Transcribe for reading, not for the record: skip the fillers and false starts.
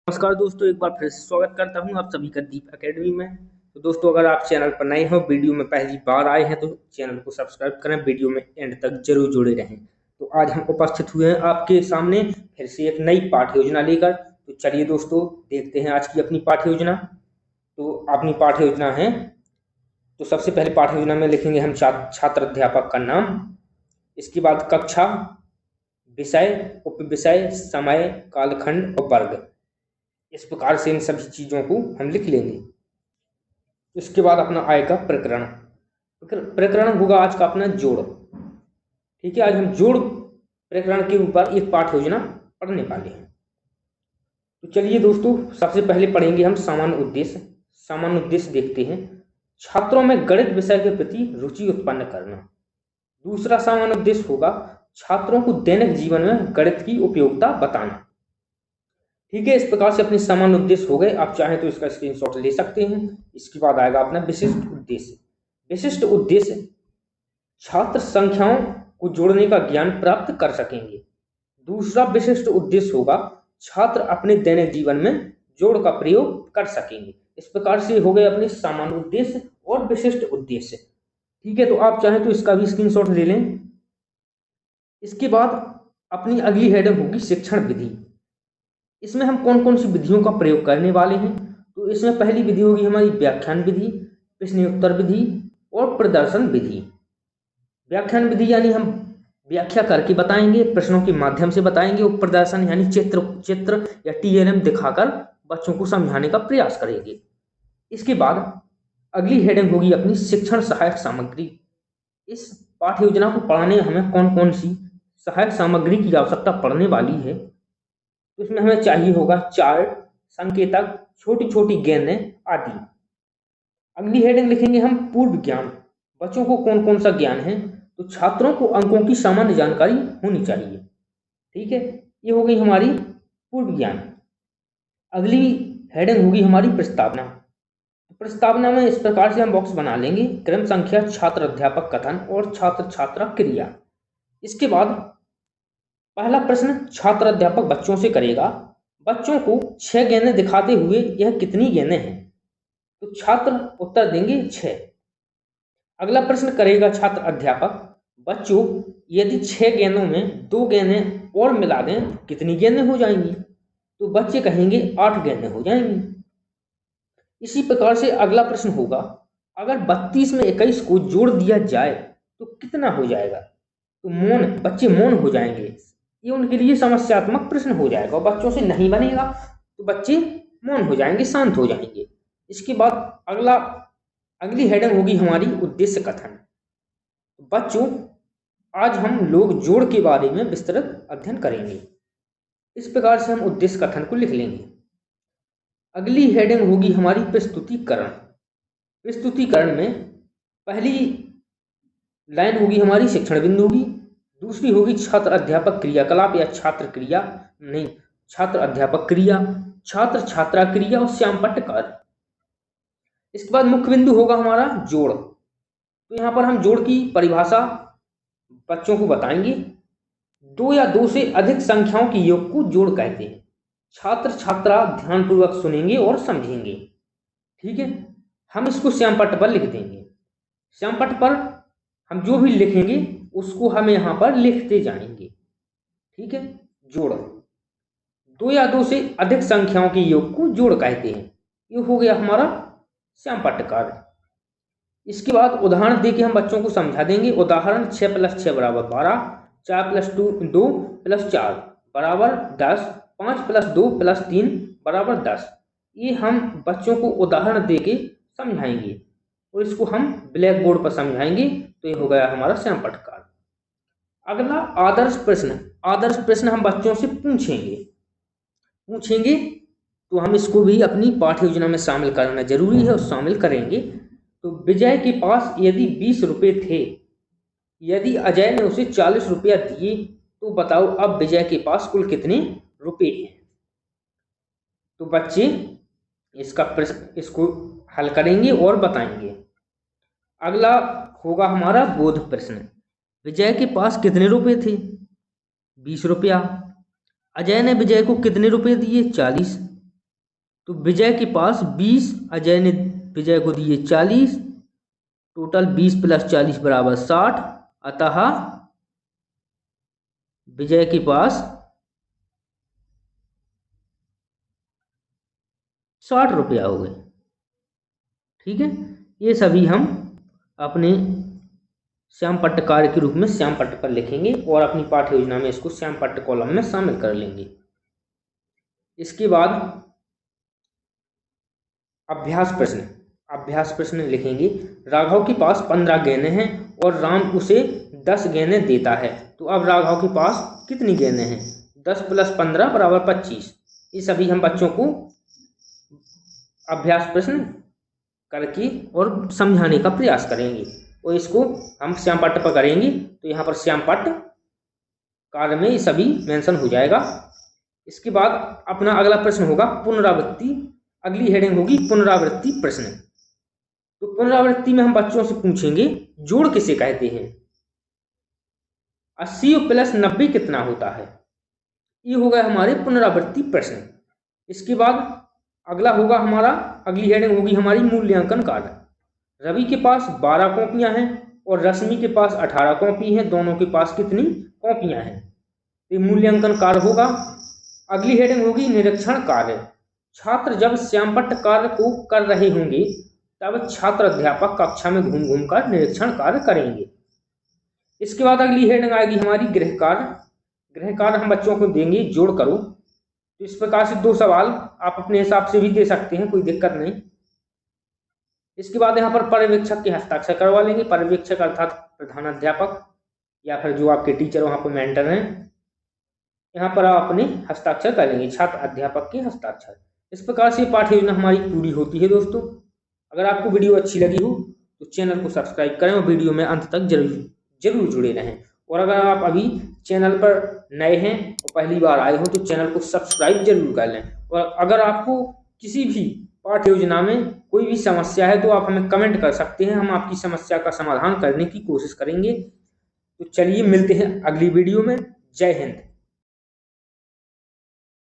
नमस्कार दोस्तों, एक बार फिर से स्वागत करता हूं आप सभी का दीप एकेडमी में। तो दोस्तों, अगर आप चैनल पर नए हो, वीडियो में पहली बार आए हैं तो चैनल को सब्सक्राइब करें, वीडियो में एंड तक जरूर जुड़े रहें। तो आज हम उपस्थित हुए हैं आपके सामने फिर से एक नई पाठ्य योजना लेकर। तो चलिए दोस्तों, देखते हैं आज की अपनी पाठ्य योजना। तो अपनी पाठ्य योजना है, तो सबसे पहले पाठ्य योजना में लिखेंगे हम छात्र अध्यापक का नाम, इसके बाद कक्षा, विषय, उपविषय, समय, कालखंड और वर्ग। इस प्रकार से इन सभी चीज़ों को हम लिख लेंगे। इसके बाद अपना आएगा प्रकरण। प्रकरण होगा आज का अपना जोड़। ठीक है, आज हम जोड़ प्रकरण के ऊपर एक पाठ्य योजना पढ़ने वाले हैं। तो चलिए दोस्तों, सबसे पहले पढ़ेंगे हम सामान्य उद्देश्य। सामान्य उद्देश्य देखते हैं, छात्रों में गणित विषय के प्रति रुचि उत्पन्न करना। दूसरा सामान्य उद्देश्य होगा छात्रों को दैनिक जीवन में गणित की उपयोगिता बताना। ठीक है, इस प्रकार से अपने सामान्य उद्देश्य हो गए। आप चाहें तो इसका स्क्रीनशॉट ले सकते हैं। इसके बाद आएगा अपना विशिष्ट उद्देश्य। विशिष्ट उद्देश्य, छात्र संख्याओं को जोड़ने का ज्ञान प्राप्त कर सकेंगे। दूसरा विशिष्ट उद्देश्य होगा छात्र अपने दैनिक जीवन में जोड़ का प्रयोग कर सकेंगे। इस प्रकार से हो गए अपने सामान्य उद्देश्य और विशिष्ट उद्देश्य। ठीक है, तो आप चाहें तो इसका भी स्क्रीनशॉट ले लें। इसके बाद अपनी अगली हेडिंग होगी शिक्षण विधि। इसमें हम कौन कौन सी विधियों का प्रयोग करने वाले हैं। तो इसमें पहली विधि होगी हमारी व्याख्यान विधि, प्रश्नोत्तर विधि और प्रदर्शन विधि। व्याख्यान विधि यानी हम व्याख्या करके बताएंगे, प्रश्नों के माध्यम से बताएंगे, और प्रदर्शन यानी चित्र या टीएलएम दिखाकर बच्चों को समझाने का प्रयास करेंगे। इसके बाद अगली हेडिंग होगी अपनी शिक्षण सहायक सामग्री। इस पाठ्य योजना को पढ़ाने में हमें कौन कौन सी सहायक सामग्री की आवश्यकता पड़ने वाली है। तो इसमें हमें चाहिए होगा चार्ट, संकेतक, छोटी छोटी गेंदें आदि। अगली हेडिंग लिखेंगे हम पूर्व ज्ञान। बच्चों को कौन कौन सा ज्ञान है। तो छात्रों को अंकों की सामान्य जानकारी होनी चाहिए। ठीक है, ये हो गई हमारी पूर्व ज्ञान। अगली हेडिंग होगी हमारी प्रस्तावना। प्रस्तावना में इस प्रकार से हम बॉक्स बना लेंगे, क्रम संख्या, छात्र अध्यापक कथन और छात्र छात्रा क्रिया। इसके बाद पहला प्रश्न छात्र अध्यापक बच्चों से करेगा, बच्चों को 6 गेंदें दिखाते हुए यह कितनी गेंदें हैं। तो छात्र उत्तर देंगे 6। अगला प्रश्न करेगा छात्र अध्यापक, बच्चों यदि 6 गेंदों में 2 गेंदें और मिला दें तो कितनी गेंदें हो जाएंगी। तो बच्चे कहेंगे 8 गेंदें हो जाएंगी। इसी प्रकार से अगला प्रश्न होगा, अगर 32 में 21 को जोड़ दिया जाए तो कितना हो जाएगा। तो बच्चे मौन हो जाएंगे। ये उनके लिए समस्यात्मक प्रश्न हो जाएगा और बच्चों से नहीं बनेगा, तो बच्चे मौन हो जाएंगे, शांत हो जाएंगे। इसके बाद अगली हेडिंग होगी हमारी उद्देश्य कथन। बच्चों, आज हम लोग जोड़ के बारे में विस्तृत अध्ययन करेंगे। इस प्रकार से हम उद्देश्य कथन को लिख लेंगे। अगली हेडिंग होगी हमारी प्रस्तुतिकरण। प्रस्तुतिकरण में पहली लाइन होगी हमारी शिक्षण बिंदु होगी, दूसरी होगी छात्र अध्यापक क्रियाकलाप या छात्र अध्यापक क्रिया, छात्र छात्रा क्रिया और श्यामपट्ट कार्य। इसके बाद मुख्य बिंदु होगा हमारा जोड़। तो यहाँ पर हम जोड़ की परिभाषा बच्चों को बताएंगे। 2 या 2 से अधिक संख्याओं के योग को जोड़ कहते हैं। छात्र छात्रा ध्यानपूर्वक सुनेंगे और समझेंगे। ठीक है, हम इसको श्यामपट्ट पर लिख देंगे। श्यामपट्ट पर हम जो भी लिखेंगे उसको हम यहाँ पर लिखते जाएंगे। ठीक है, जोड़ 2 या 2 से अधिक संख्याओं के योग को जोड़ कहते हैं। ये हो गया हमारा श्यामपट्ट कार्य। इसके बाद उदाहरण देके हम बच्चों को समझा देंगे। उदाहरण 6 + 6 = 12, 4 + 2 + 4 = 10, 5 + 2 + 3 = 10। ये हम बच्चों को उदाहरण देके समझाएंगे और इसको हम ब्लैक बोर्ड पर समझाएंगे। तो ये हो गया हमारा श्यामपट्ट कार्य। अगला आदर्श प्रश्न। आदर्श प्रश्न हम बच्चों से पूछेंगे तो हम इसको भी अपनी पाठ्य योजना में शामिल करना जरूरी है और शामिल करेंगे। तो विजय के पास यदि 20 रुपये थे, यदि अजय ने उसे 40 रुपया दिए, तो बताओ अब विजय के पास कुल कितने रुपए हैं। तो बच्चे इसका प्रश्न इसको हल करेंगे और बताएंगे। अगला होगा हमारा बोध प्रश्न। विजय के पास कितने रुपए थे, 20 रुपया। अजय ने विजय को कितने रुपए दिए, 40। तो विजय के पास 20, अजय ने विजय को दिए 40, टोटल 20 + 40 = 60। अतः विजय के पास 60 रुपया हो गए। ठीक है, ये सभी हम अपने श्याम पट्ट कार्य के रूप में श्याम पट्ट पर लिखेंगे और अपनी पाठ्य योजना में इसको श्याम पट्ट कॉलम में शामिल कर लेंगे। इसके बाद अभ्यास प्रश्न लिखेंगे। राघव के पास 15 गेंदें हैं और राम उसे 10 गेंदें देता है, तो अब राघव के पास कितनी गेंदें हैं? 10 + 15 = 25। ये सभी हम बच्चों को अभ्यास प्रश्न करके और समझाने का प्रयास करेंगे और इसको हम श्याम पट्ट पर करेंगे। तो यहाँ पर श्याम पट्ट कार्य में ये सभी मेंशन हो जाएगा। इसके बाद अपना अगला प्रश्न होगा पुनरावृत्ति। अगली हेडिंग होगी पुनरावृत्ति प्रश्न। तो पुनरावृत्ति में हम बच्चों से पूछेंगे जोड़ किसे कहते हैं? 80 + 90 कितना होता है? ये होगा हमारे पुनरावृत्ति प्रश्न। इसके बाद अगला होगा हमारा, अगली हेडिंग होगी हमारी मूल्यांकन कार्य। रवि के पास 12 कॉपियां हैं और रश्मि के पास 18 कॉपी हैं। दोनों के पास कितनी कॉपियां हैं? ये मूल्यांकन कार्य होगा। अगली हेडिंग होगी निरीक्षण कार्य। छात्र जब श्यामपट्ट कार्य को कर रहे होंगे तब छात्र अध्यापक कक्षा में घूम घूम कर निरीक्षण कार्य करेंगे। इसके बाद अगली हेडिंग आएगी हमारी गृह कार्य। गृह कार्य हम बच्चों को देंगे जोड़ करो। तो इस प्रकार से 2 सवाल आप अपने हिसाब से भी दे सकते हैं, कोई दिक्कत नहीं। इसके बाद यहाँ पर पर्यवेक्षक के हस्ताक्षर करवा लेंगे। पर्यवेक्षक अर्थात प्रधानाध्यापक या फिर जो आपके टीचर वहाँ पर मेंटर हैं, यहाँ पर आप अपने हस्ताक्षर कर लेंगे, छात्र अध्यापक के हस्ताक्षर। इस प्रकार से पाठ्य योजना हमारी पूरी होती है। दोस्तों, अगर आपको वीडियो अच्छी लगी हो तो चैनल को सब्सक्राइब करें और वीडियो में अंत तक जरूर जुड़े रहें। और अगर आप अभी चैनल पर नए हैं और पहली बार आए हो तो चैनल को सब्सक्राइब जरूर कर लें। और अगर आपको किसी भी पाठ्य योजना में कोई भी समस्या है तो आप हमें कमेंट कर सकते हैं, हम आपकी समस्या का समाधान करने की कोशिश करेंगे। तो चलिए मिलते हैं अगली वीडियो में। जय हिंद।